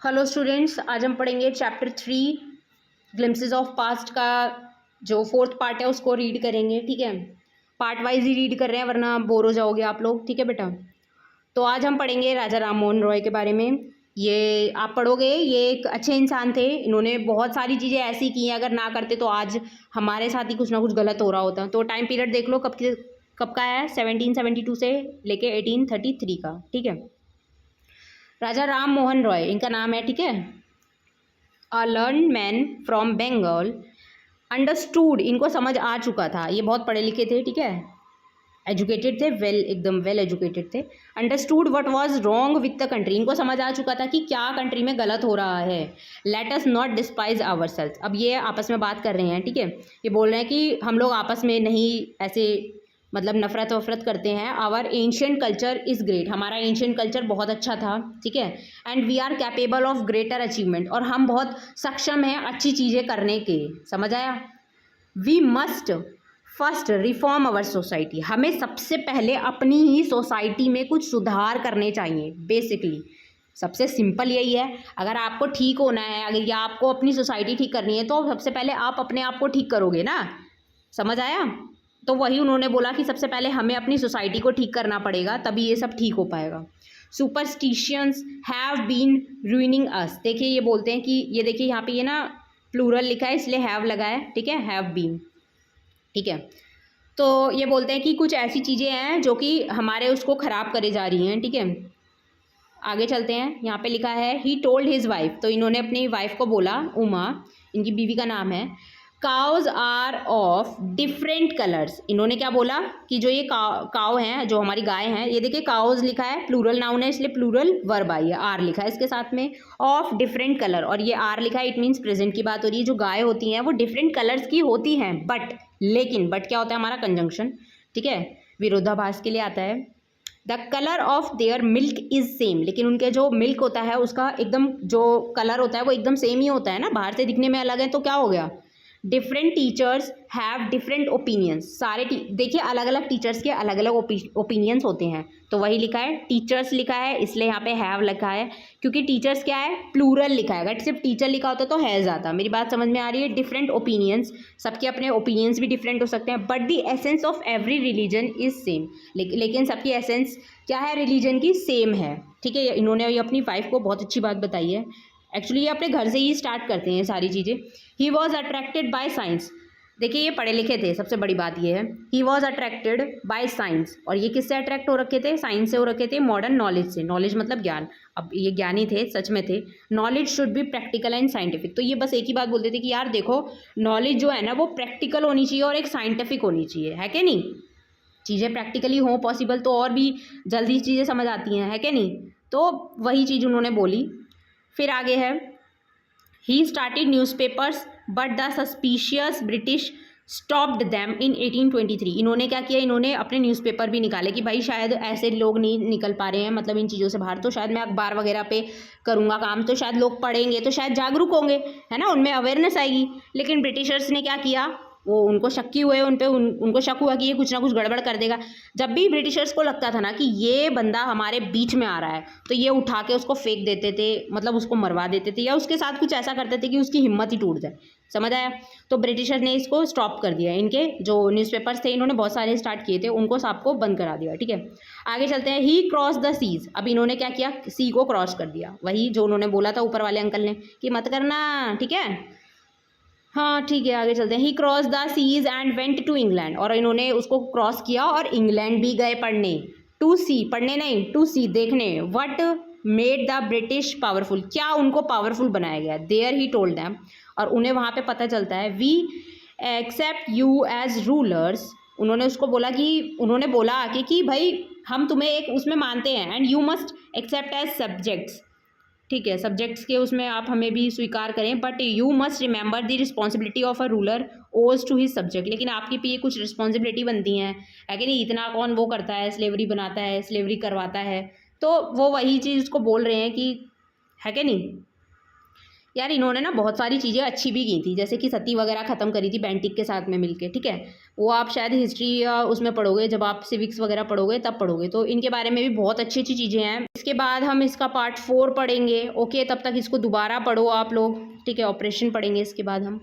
Hello students, आज हम पढ़ेंगे चैप्टर 3 ग्लिम्पसेस ऑफ पास्ट का जो फोर्थ पार्ट है उसको रीड करेंगे। ठीक है, पार्ट वाइज ही रीड कर रहे हैं वरना बोर हो जाओगे आप लोग। ठीक है बेटा, तो आज हम पढ़ेंगे राजा राम मोहन रॉय के बारे में। ये आप पढ़ोगे, ये एक अच्छे इंसान थे। इन्होंने बहुत सारी चीज़ें ऐसी की हैं, अगर ना करते तो आज हमारे साथ ही कुछ ना कुछ गलत हो रहा होता। तो टाइम पीरियड देख लो कब का है, 1772 से लेके 1833 का। ठीक है, राजा राम मोहन रॉय इनका नाम है। ठीक है, a learn man from Bengal, understood, इनको समझ आ चुका था, ये बहुत पढ़े लिखे थे। ठीक है, एजुकेटेड थे, एकदम वेल एजुकेटेड थे। Understood what was wrong with the country, इनको समझ आ चुका था कि क्या कंट्री में गलत हो रहा है। Let us not despise our self, अब ये आपस में बात कर रहे हैं। ठीक है, ये बोल रहे हैं कि हम लोग आपस में नहीं ऐसे मतलब नफरत वफरत करते हैं। Our ancient culture is great, हमारा एंशियंट कल्चर बहुत अच्छा था। ठीक है, and we are capable of greater achievement, और हम बहुत सक्षम हैं अच्छी चीज़ें करने के। समझ आया? We must first reform our society, हमें सबसे पहले अपनी ही सोसाइटी में कुछ सुधार करने चाहिए। बेसिकली सबसे सिंपल यही है, अगर आपको ठीक होना है, अगर या आपको अपनी सोसाइटी ठीक करनी है तो सबसे पहले आप अपने आप को ठीक करोगे ना। समझ आया? तो वही उन्होंने बोला कि सबसे पहले हमें अपनी सोसाइटी को ठीक करना पड़ेगा, तभी ये सब ठीक हो पाएगा। सुपरस्टिशंस हैव बीन रूइनिंग अस, देखिए ये बोलते हैं कि ये देखिए यहाँ पे ये ना प्लूरल लिखा है इसलिए हैव लगा है। ठीक है, हैव बीन। ठीक है, तो ये बोलते हैं कि कुछ ऐसी चीज़ें हैं जो कि हमारे उसको ख़राब करे जा रही हैं। ठीक है, आगे चलते हैं। यहाँ पे लिखा है ही टोल्ड हिज वाइफ, तो इन्होंने अपनी वाइफ को बोला, उमा इनकी बीवी का नाम है। Cows are of different colours, इन्होंने क्या बोला कि जो ये काव हैं, जो हमारी गाय हैं, ये देखिए काउज लिखा है, प्लूरल नाउन है इसलिए प्लूरल वर्ब आई है, आर लिखा है इसके साथ में, ऑफ डिफरेंट कलर, और ये आर लिखा है, इट मीन्स प्रेजेंट की बात हो रही है। जो गाय होती हैं वो डिफरेंट कलर्स की होती हैं, बट लेकिन बट क्या होता है हमारा कंजंक्शन। ठीक है, विरोधाभास के लिए आता है। The colour of their milk is same, लेकिन उनके जो मिल्क होता है उसका एकदम जो कलर होता है वो एकदम सेम ही होता है ना, बाहर से दिखने में अलग है तो क्या हो गया। Different teachers have different opinions, सारे देखिए अलग अलग टीचर्स के अलग अलग ओपिनियंस होते हैं, तो वही लिखा है, टीचर्स लिखा है इसलिए यहाँ पे हैव लिखा है, क्योंकि टीचर्स क्या है, प्लूरल लिखा है। अगर सिर्फ टीचर लिखा होता तो हैज आता। मेरी बात समझ में आ रही है? डिफरेंट ओपिनियंस, सबके अपने ओपिनियंस भी डिफरेंट हो सकते हैं, but the essence of every religion is same, लेकिन सबकी एसेंस क्या है रिलीजन की, सेम है। ठीक है, इन्होंने ये अपनी वाइफ को बहुत अच्छी बात बताई है। एक्चुअली ये अपने घर से ही स्टार्ट करते हैं सारी चीज़ें। He was attracted by science, देखिए ये पढ़े लिखे थे, सबसे बड़ी बात ये है। He was attracted by science, और ये किससे अट्रैक्ट हो रखे थे? साइंस से हो रखे थे, मॉडर्न नॉलेज से। नॉलेज मतलब ज्ञान, अब ये ज्ञानी थे, सच में थे। Knowledge should be practical and scientific, तो ये बस एक ही बात बोलते थे कि यार देखो नॉलेज जो है ना वो प्रैक्टिकल होनी चाहिए और एक साइंटिफिक होनी चाहिए, है कि नहीं। चीज़ें प्रैक्टिकली हों पॉसिबल तो और भी जल्दी चीज़ें समझ आती हैं, है कि नहीं। तो वही चीज़ उन्होंने बोली। फिर आगे है, he started newspapers but the suspicious British stopped them in 1823, इन्होंने क्या किया, इन्होंने अपने न्यूज़पेपर भी निकाले कि भाई शायद ऐसे लोग नहीं निकल पा रहे हैं मतलब इन चीज़ों से बाहर, तो शायद मैं अखबार वगैरह पे करूँगा काम, तो शायद लोग पढ़ेंगे तो शायद जागरूक होंगे, है ना, उनमें अवेयरनेस आएगी। लेकिन ब्रिटिशर्स ने क्या किया, वो उनको शक्की हुए, उनको शक हुआ कि ये कुछ ना कुछ गड़बड़ कर देगा। जब भी ब्रिटिशर्स को लगता था ना कि ये बंदा हमारे बीच में आ रहा है तो ये उठा के उसको फेंक देते थे, मतलब उसको मरवा देते थे या उसके साथ कुछ ऐसा करते थे कि उसकी हिम्मत ही टूट जाए। समझ आया? तो ब्रिटिशर ने इसको स्टॉप कर दिया, इनके जो न्यूज़पेपर्स थे इन्होंने बहुत सारे स्टार्ट किए थे, उनको सबको बंद करा दिया। ठीक है, आगे चलते हैं। ही क्रॉस द सीज, अब इन्होंने क्या किया, सी को क्रॉस कर दिया, वही जो उन्होंने बोला था ऊपर वाले अंकल ने कि मत करना। ठीक है, हाँ ठीक है, आगे चलते हैं। He cross the seas and went to England, और इन्होंने उसको क्रॉस किया और इंग्लैंड भी गए पढ़ने। टू सी, पढ़ने नहीं, टू सी, देखने। What made the British powerful, क्या उनको पावरफुल बनाया गया। देयर ही टोल्ड दैम, और उन्हें वहाँ पे पता चलता है। We accept you as rulers, उन्होंने उसको बोला कि, उन्होंने बोला आके कि भाई हम तुम्हें एक उसमें मानते हैं, and you must accept as subjects. ठीक है, सब्जेक्ट्स के उसमें आप हमें भी स्वीकार करें, but you must remember the responsibility of a ruler ओज टू हिज सब्जेक्ट, लेकिन आपके पे ये कुछ रिस्पॉन्सिबिलिटी बनती हैं, है कि नहीं। इतना कौन वो करता है, स्लेवरी बनाता है, स्लेवरी करवाता है, तो वो वही चीज़ को बोल रहे हैं कि, है कि नहीं। यार इन्होंने ना बहुत सारी चीज़ें अच्छी भी की थी, जैसे कि सती वगैरह ख़त्म करी थी बेंटिक के साथ में मिलके, ठीक है। वो आप शायद हिस्ट्री या उसमें पढ़ोगे, जब आप सिविक्स वगैरह पढ़ोगे तब पढ़ोगे, तो इनके बारे में भी बहुत अच्छी अच्छी चीज़ें हैं। इसके बाद हम इसका पार्ट 4 पढ़ेंगे। ओके, तब तक इसको दोबारा पढ़ो आप लोग, ठीक है। ऑपरेशन पढ़ेंगे इसके बाद हम।